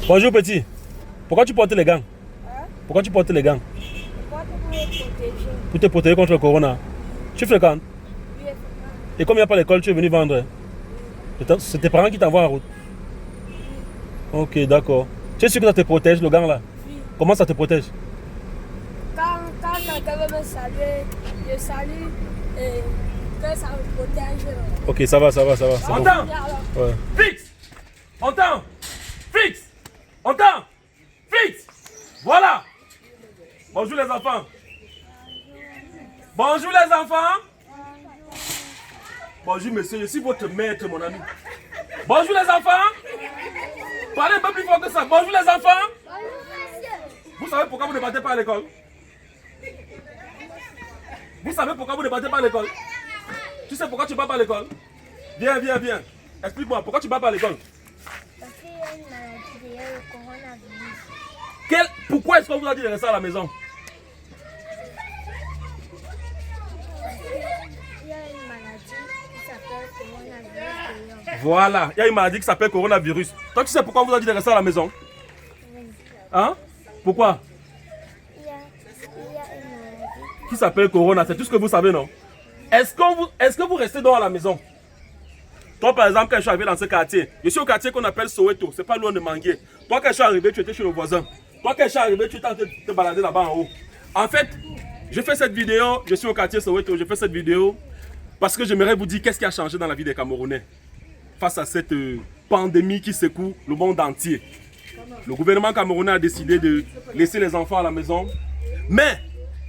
Bonjour petit. Pourquoi tu portes les gants? Pourquoi tu portes les gants? Pour me protéger. Pour te protéger contre le corona. Tu fréquentes? Oui, Et comme il n'y a pas d'école, tu es venu vendre? C'est tes parents qui t'envoient en route? Ok, d'accord. Tu es sûr que ça te protège le gant là? oui. Comment ça te protège? Quand quelqu'un veut me saluer, je salue et que ça me protège. Ok, ça va, ça va, ça va. c'est bon. Entends? Ouais. Fixe! Entends? Fixe! Entends? Fixe! Voilà! Bonjour les enfants! Bonjour les enfants! Bonjour monsieur, je suis votre maître mon ami. Bonjour les enfants! Parlez un peu plus fort que ça. Bonjour les enfants! Vous savez pourquoi vous ne battez pas à l'école? Vous savez pourquoi vous ne battez pas à l'école? Tu sais pourquoi tu ne bats pas à l'école? Viens, viens, viens. Explique-moi, pourquoi tu ne bats pas à l'école? Parce qu'il y a une maladie, il y a le coronavirus. Pourquoi est-ce qu'on vous a dit de rester à la maison? Il y a une maladie qui s'appelle coronavirus. Voilà, il y a une maladie qui s'appelle coronavirus. Toi, tu sais pourquoi on vous a dit de rester à la maison? Hein? Pourquoi? Il y a une maladie. Qui s'appelle corona, c'est tout ce que vous savez, non? Est-ce que vous restez dans la maison? Toi, par exemple, quand je suis arrivé dans ce quartier, je suis au quartier qu'on appelle Soweto, c'est pas loin de Manguier. Toi, quand je suis arrivé, tu étais chez le voisin. Toi, quand je suis arrivé, tu étais en train de te balader là-bas en haut. En fait, je fais cette vidéo, je suis au quartier Soweto, je fais cette vidéo parce que j'aimerais vous dire qu'est-ce qui a changé dans la vie des Camerounais face à cette pandémie qui secoue le monde entier. Le gouvernement camerounais a décidé de laisser les enfants à la maison. Mais,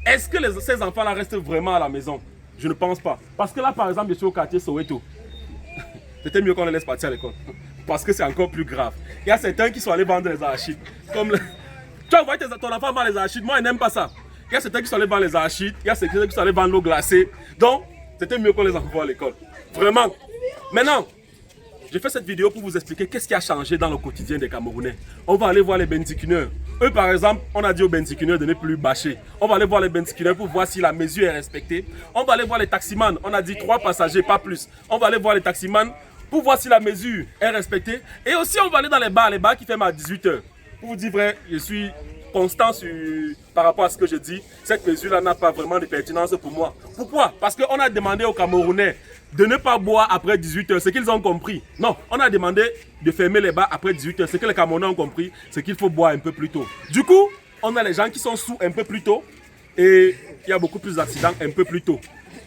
est-ce que ces enfants-là restent vraiment à la maison? Je ne pense pas. Parce que là, par exemple, je suis au quartier Soweto. C'était mieux qu'on les laisse partir à l'école. Parce que c'est encore plus grave. Il y a certains qui sont allés vendre les arachides. Comme tu vois, ton enfant vend les arachides. Moi, il n'aime pas ça. Il y a certains qui sont allés vendre les arachides. Il y a certains qui sont allés vendre l'eau glacée. Donc, c'était mieux qu'on les envoie à l'école. Vraiment. Maintenant, je fais cette vidéo pour vous expliquer qu'est-ce qui a changé dans le quotidien des Camerounais. On va aller voir les benzikineurs. Eux, par exemple, on a dit aux benzikineurs de ne plus bâcher. On va aller voir les benzikineurs pour voir si la mesure est respectée. On va aller voir les taximans. On a dit 3 passagers, pas plus. On va aller voir les taximans pour voir si la mesure est respectée. Et aussi, on va aller dans les bars qui ferment à 18h. Pour vous dire vrai, je suis constant par rapport à ce que je dis. Cette mesure-là n'a pas vraiment de pertinence pour moi. Pourquoi? Parce qu'on a demandé aux Camerounais de ne pas boire après 18h, c'est qu'ils ont compris. Non, on a demandé de fermer les bars après 18h, ce que les Camerounais ont compris, c'est qu'il faut boire un peu plus tôt. Du coup, on a les gens qui sont sous un peu plus tôt et il y a beaucoup plus d'accidents un peu plus tôt.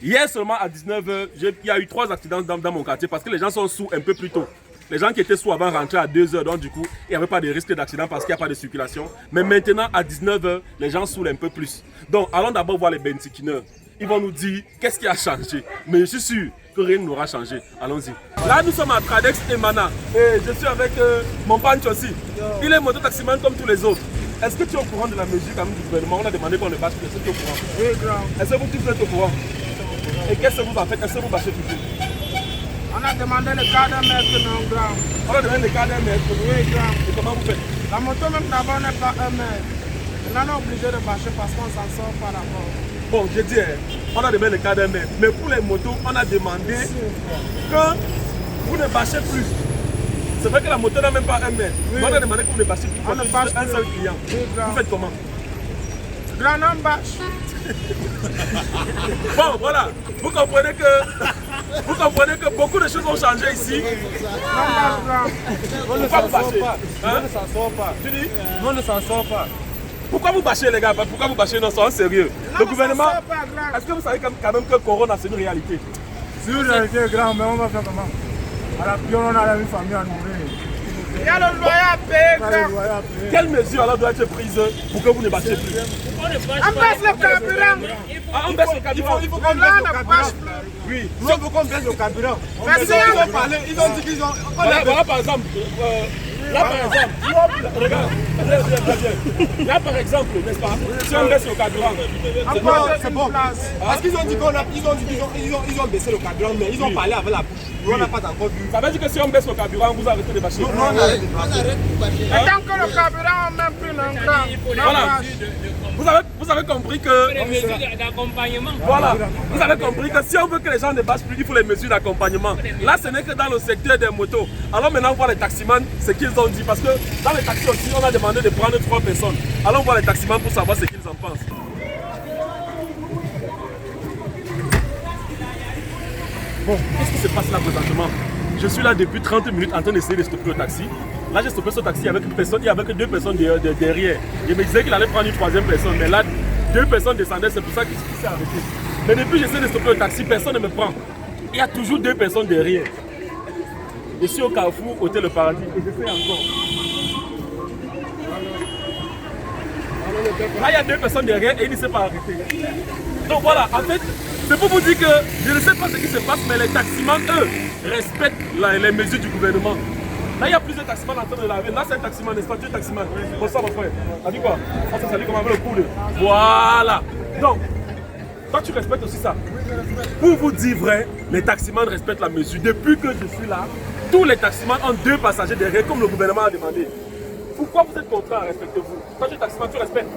Hier seulement à 19h, il y a eu 3 accidents dans mon quartier parce que les gens sont sous un peu plus tôt. Les gens qui étaient sous avant rentraient à 2h, donc du coup, il n'y avait pas de risque d'accident parce qu'il n'y a pas de circulation. Mais maintenant, à 19h, les gens saoulent un peu plus. Donc, allons d'abord voir les benzikineurs. Ils vont nous dire qu'est-ce qui a changé. Mais je suis sûr que rien n'aura changé. Allons-y. Là, nous sommes à Tradex et Mana. Et je suis avec mon panch aussi. Il est mototaximan comme tous les autres. Est-ce que tu es au courant de la mesure quand même du gouvernement? On a demandé qu'on le bâche. Est-ce que tu es au courant? Oui, grand. Est-ce que vous tous êtes au courant? Et qu'est-ce que vous en faites? Est-ce que vous bâchez toujours? On a demandé le cas d'un mètre, non, grand. On a demandé le cas d'un mètre. Oui, grand. Et comment vous faites? La moto même d'abord n'est pas 1 mètre. Maintenant, on est obligé de bâcher parce qu'on s'en sort par rapport. Bon, je dis, on a demandé le cas d'un mètre. Mais pour les motos, on a demandé que vous ne bâchez plus. C'est vrai que la moto n'a même pas 1 mètre. Oui. Mais on a demandé que vous ne bâchez plus. On ne bâche un plus. seul client. Oui, grand. Vous faites comment? Grand homme bâche. Bon, voilà. Vous comprenez que beaucoup de choses ont changé ici. Non, bâche, grand. On ne Pourquoi s'en vous sort bâchez? pas. Hein? On ne s'en sort pas. Tu dis? On ne s'en sort pas. Pourquoi vous bâchez les gars? Pourquoi vous bâchez? Non, soyons sérieux. Le gouvernement, Ça sort pas, grand. est-ce que vous savez quand même que le corona c'est une réalité? C'est une réalité, grand, mais on va faire comment? À la pion, on a une famille à nourrir. Il y a le loyer à payer, On a le grand. loyer à payer. Quelle mesure alors doit être prise pour que vous ne bâchiez plus? On baisse le carburant. Ah, on baisse le carburant. Il faut qu'on Là, baisse on le ne carburant. bâche plus. Oui. Nous, il faut qu'on baisse le carburant. Merci, Ils hein. ont parlé, ils ont dit qu'ils ont... Voilà par exemple, regarde, là par exemple, n'est-ce pas? Si on baisse le carburant, Encore C'est bon. Parce qu'ils ont dit ils ont baissé le carburant, mais ils ont parlé avec la bouche. Nous, on n'a pas encore vu. ça veut dire que si on baisse le carburant, vous arrêtez de bâcher. Nous, on arrête de bâcher. Et tant que le carburant, on même plus le grand. Voilà. Vous avez compris que... Voilà. Vous avez compris que si on veut que les gens ne bâchent plus, il faut les mesures d'accompagnement. Là, ce n'est que dans le secteur des motos. Alors maintenant, on voit les taximans, ce qu'ils ont dit. Parce que dans les taxis aussi, on a demandé de prendre 3 personnes. Allons voir les taximans pour savoir ce qu'ils en pensent. Bon, qu'est-ce qui se passe là présentement? Je suis là depuis 30 minutes en train d'essayer de stopper le taxi. Là, j'ai stoppé ce taxi avec une personne, il y avait que 2 personnes derrière. Il me disait qu'il allait prendre une 3e personne, mais là, 2 personnes descendaient, c'est pour ça qu'il s'est arrêté. Mais depuis que j'essaie de stopper le taxi, personne ne me prend. Il y a toujours 2 personnes derrière. Je suis au Carrefour, Hôtel Le Paradis, et j'essaie encore. Là, il y a 2 personnes derrière et il ne s'est pas arrêté. Donc voilà, en fait, c'est pour vous dire que je ne sais pas ce qui se passe, mais les taximans, eux, respectent les mesures du gouvernement. Là, il y a plusieurs taximans en train de laver. Là, c'est un taximan, n'est-ce pas? Tu es taximan. Bonsoir, mon frère. T'as dit quoi? Ça, c'est salut comme avec le coude. Voilà. Donc, toi, tu respectes aussi ça. Pour vous dire vrai, les taximans respectent la mesure. Depuis que je suis là, tous les taximans ont 2 passagers derrière, comme le gouvernement a demandé. Pourquoi vous êtes contraint à respecter vous? Toi, tu es taximan, tu respectes.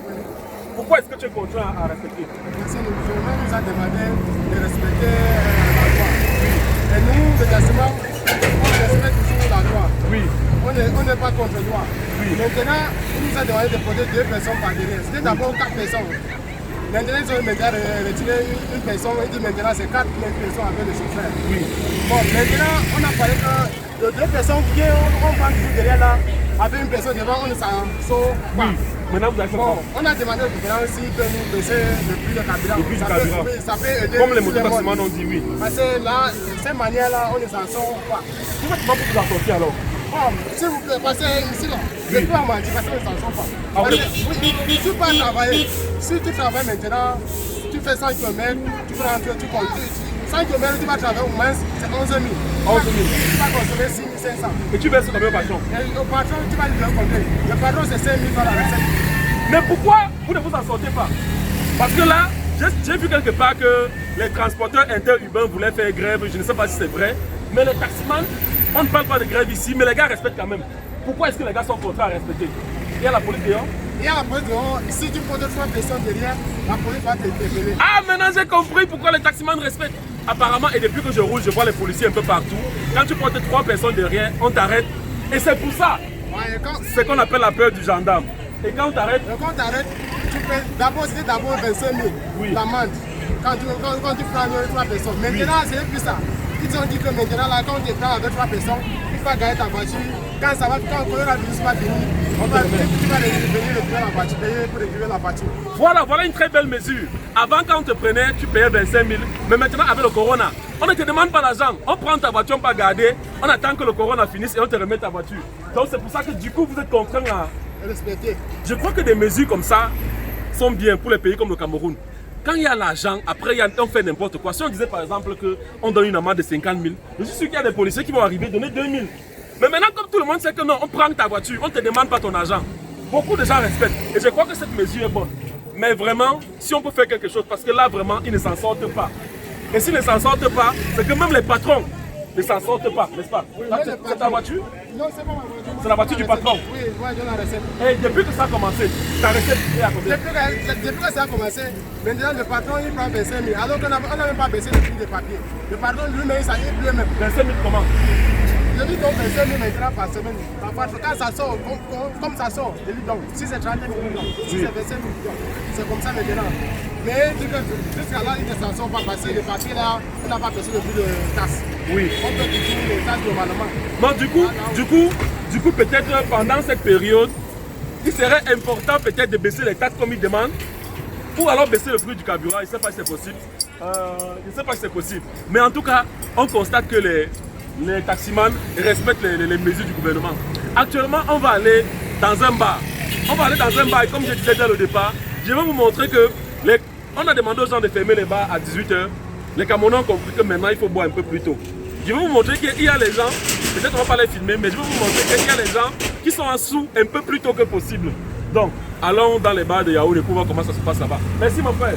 Pourquoi est-ce que tu es contraint à respecter? Parce que le gouvernement nous a demandé de respecter la loi. Et nous, les taximans, on respecte toujours la loi. Oui. On n'est pas contre la loi. Oui. Maintenant, on nous a demandé de poser 2 personnes par derrière. C'était d'abord 4 personnes. Maintenant, ils ont retiré une personne. Ils disent maintenant c'est 4 personnes avec le chauffeur. Oui. Bon, maintenant, on a parlé que de 2 personnes qui on prend toujours derrière là, avec une personne devant, on ne s'en sort pas. Oui. Maintenant, vous avez fait Bon, quoi? on a demandé au gouvernement s'il peut nous baisser le prix de carburant. Le prix du carburant. Ça peut aider. Comme les tous les mototaximans modes. ont dit oui. Parce que là, de cette manière-là, on ne s'en sort pas. Comment vous en sortir alors? Bon, s'il vous plaît, parce que ici, là, je peux en mentir parce qu'on ne s'en sort pas. Ah, Parce oui. que, oui, tu peux travailler. Si tu travailles maintenant, tu fais 100 km, tu peux rentrer, tu comptes. 100 km, tu vas travailler au moins, c'est 11 000. 11 000. Tu vas consommer 6 500. Et tu verses combien par chambre? Et au patron, tu vas lui compter. Le patron, c'est 5 000 $ à la recette. Mais pourquoi vous ne vous en sortez pas? Parce que là, j'ai vu quelque part que les transporteurs interurbains voulaient faire grève, je ne sais pas si c'est vrai, mais les taximans, on ne parle pas de grève ici, mais les gars respectent quand même. Pourquoi est-ce que les gars sont contraints à respecter? Il y a la police dehors. Il y a la police dehors, si tu poses 3 personnes derrière, la police va t'interpeller. Ah, maintenant j'ai compris pourquoi les taximans respectent. Apparemment, et depuis que je roule, je vois les policiers un peu partout. Quand tu portes 3 personnes derrière, on t'arrête. Et c'est pour ça, Ouais, c'est ce qu'on appelle la peur du gendarme. Et quand on t'arrête, quand tu arrêtes, tu payes d'abord, c'était d'abord 25 000 Oui. l'amende. Quand tu prends 3 personnes. Maintenant, c'est plus ça. Ils ont dit que maintenant, là, quand tu prends avec 3 personnes, tu vas gagner ta voiture. Quand ça va, quand le coronavirus va venir, tu vas venir récupérer la voiture, payer pour récupérer la voiture. voilà une très belle mesure. Avant, quand on te prenait, tu payais 25 000. Mais maintenant, avec le corona, on ne te demande pas l'argent. On prend ta voiture, on va garder. On attend que le corona finisse et on te remet ta voiture. Donc, c'est pour ça que du coup, vous êtes contraints à... Respecter. Je crois que des mesures comme ça sont bien pour les pays comme le Cameroun. Quand il y a l'argent, après on fait n'importe quoi. Si on disait par exemple qu'on donne une amende de 50 000, je suis sûr qu'il y a des policiers qui vont arriver donner 2 000. Mais maintenant, comme tout le monde sait que non, on prend ta voiture, on ne te demande pas ton argent. Beaucoup de gens respectent. Et je crois que cette mesure est bonne. Mais vraiment, si on peut faire quelque chose, parce que là vraiment, ils ne s'en sortent pas. Et s'ils ne s'en sortent pas, c'est que même les patrons ne s'en sortent pas, n'est-ce pas? Oui, Là, mais c'est ta voiture? Non, c'est pas ma voiture. C'est la voiture du patron. Oui, moi j'ai la recette. Et depuis que ça a commencé, ta recette est à côté. Depuis que ça a commencé, maintenant le patron il prend 25 000, alors qu'on n'a même pas baissé le prix des papiers. Le patron lui-même, ça y est plus même. 25 000 comment? Je lui donne 25 000 maintenant par semaine. Parfois, quand ça sort, comme ça sort, je lui donne. Si c'est 30 000, je lui donne. Si c'est 25 000, je lui donne. C'est comme ça maintenant. Mais jusqu'à là, il ne s'en sort pas parce que les papiers là, on n'a pas baissé le prix de tasse. Oui. On peut toujours les tasses normalement. Bon, du coup, peut-être pendant cette période, il serait important peut-être de baisser les taxes comme ils demandent, ou alors baisser le prix du carburant. Je ne sais pas si c'est possible. Je ne sais pas si c'est possible. Mais en tout cas, on constate que les taximans respectent les mesures du gouvernement. Actuellement, on va aller dans un bar. On va aller dans un bar et comme je disais dès le départ, je vais vous montrer que on a demandé aux gens de fermer les bars à 18 h. Les Camerounais ont compris que maintenant il faut boire un peu plus tôt. Je vais vous montrer qu'il y a les gens, peut-être on ne va pas les filmer, mais je vais vous montrer qu'il y a les gens qui sont en sous un peu plus tôt que possible. Donc, allons dans les bars de Yaoundé pour voir comment ça se passe là-bas. Merci mon frère.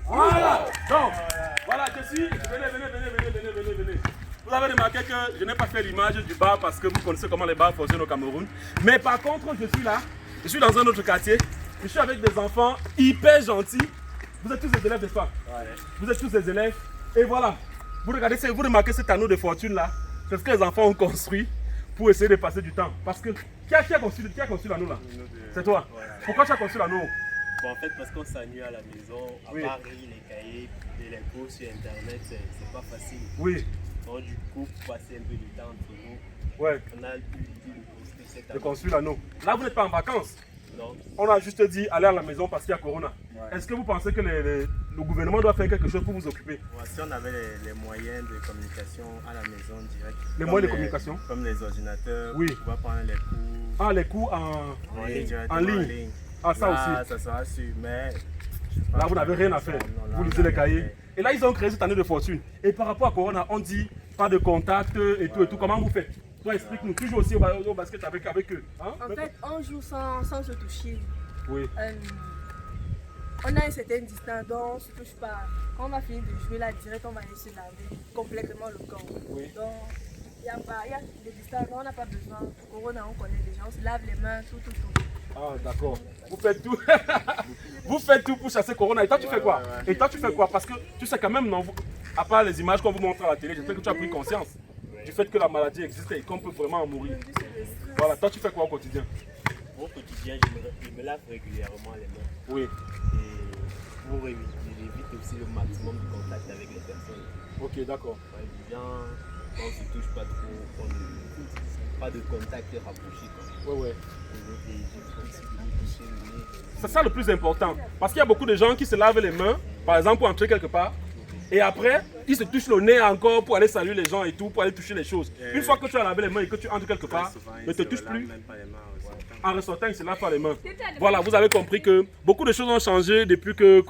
Voilà. Donc, voilà, je suis. Venez. Vous avez remarqué que je n'ai pas fait l'image du bar parce que vous connaissez comment les bars fonctionnent au Cameroun. Mais par contre, je suis là. Je suis dans un autre quartier. Je suis avec des enfants hyper gentils. Vous êtes tous des élèves, n'est-ce pas? Ouais. Vous êtes tous des élèves. Et voilà. Vous regardez, vous remarquez cet anneau de fortune là? C'est ce que les enfants ont construit pour essayer de passer du temps. Parce que qui a construit l'anneau là? C'est toi. Ouais. Pourquoi tu as construit l'anneau? Bon, en fait, parce qu'on s'ennuie à la maison, à Oui. part lire les cahiers et les cours sur Internet, c'est pas facile. Oui. Donc, du coup, pour passer un peu de temps entre nous, Ouais. on a eu l'idée de construire cette De année. construire l'anneau. Là, vous n'êtes pas en vacances. Donc, On a juste dit aller à la maison parce qu'il y a Corona. Ouais. Est-ce que vous pensez que le gouvernement doit faire quelque chose pour vous occuper? moi, si on avait les moyens de communication à la maison direct, Les comme moyens de communication? Comme les ordinateurs, Oui. on va prendre les cours Ah, les cours en ligne. directement en ligne. Ah, ça Là, aussi. ça sera sûr, mais... Là, vous n'avez rien à faire. Non, là, Vous on lisez n'a les rien cahiers. fait. Et là, ils ont créé cette année de fortune. Et par rapport à Corona, on dit pas de contact et tout et tout. Comment vous faites? Toi, explique-nous. Toujours aussi au basket avec eux. Hein? En fait, on joue sans se toucher. Oui. On a une certaine distance, donc on ne se touche pas. Quand on va finir de jouer là direct, on va aller se laver complètement le corps. Oui. Donc, il y a des distances, on n'a pas besoin. Corona, on connaît déjà, on se lave les mains, tout. Ah, d'accord. Vous faites tout. Vous faites tout pour chasser Corona. Et toi, tu fais quoi? Et toi, tu fais quoi? Parce que tu sais quand même, non, à part les images qu'on vous montre à la télé, j'espère que tu as pris conscience du fait que la maladie existe et qu'on peut vraiment en mourir. Voilà, toi, tu fais quoi au quotidien? Au quotidien, je me lave régulièrement les mains. Oui. Et pour éviter, j'évite aussi le maximum de contact avec les personnes. Ok, d'accord. Ouais, bien, on ne se touche pas trop, pas de contact rapproché. Quoi. Ouais, ouais. Et j'ai aussi de me toucher le nez. C'est ça le plus important. Parce qu'il y a beaucoup de gens qui se lavent les mains, par exemple pour entrer quelque part, et après, ils se touchent le nez encore pour aller saluer les gens et tout, pour aller toucher les choses. Une fois que tu as lavé les mains et que tu entres quelque part, ne te touche plus. En ressortant, il se lave pas les mains. Voilà, vous avez compris que beaucoup de choses ont changé depuis que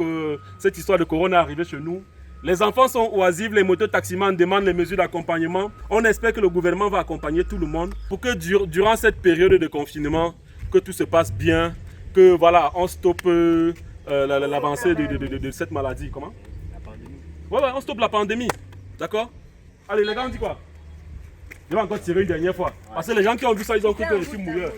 cette histoire de Corona est arrivée chez nous. Les enfants sont oisifs, les mototaximans demandent les mesures d'accompagnement. On espère que le gouvernement va accompagner tout le monde pour que durant cette période de confinement, que tout se passe bien, que voilà, on stoppe l'avancée de cette maladie. Comment? La pandémie. Ouais, on stoppe la pandémie. D'accord? Allez, les gars, on dit quoi? Je vais encore tirer une dernière fois. Parce que les gens qui ont vu ça, ils ont cru que je suis mouilleur.